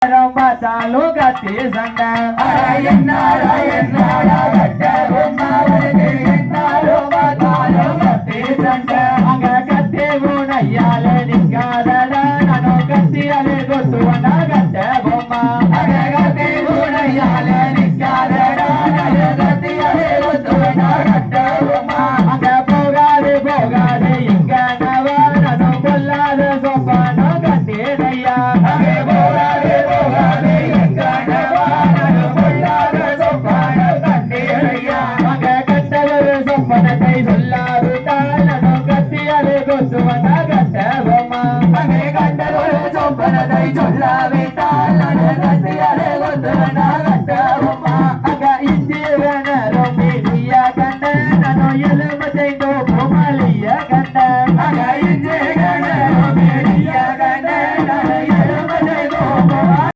பார்த்தாலோ கத்தி சண்டை என்னடா கட்ட பொம்மாவனுக்கு என்னாலோ பார்த்தாலோ கத்தி சண்டை அங்க கத்தி பூனையால நிற்காதடா நானும் கத்தியாலே கொத்துவனா கட்ட பொம்மா அங்க கத்தி பூனையால நிற்காதடா நானும் கத்தியாலே கொத்துவனா கட்ட பொம்மா அங்க போகாது இங்க நவா நானும் கொல்லாத சொப்பானோ கட்டேனையா அங்கே போகாது எங்க நவா நானும் கொல்லாத சொப்பானோ கட்டேனையா அங்க கட்டவர் சொப்பனத்தை சொல்லாவிட்டால் நானும் கத்தியாலே கொத்துவனா கட்ட பொம்மா அங்கே கட்டவர் சொப்பனத்தை சொல்லாவிட்டால் நானும் கத்தியாலே கொத்துவனா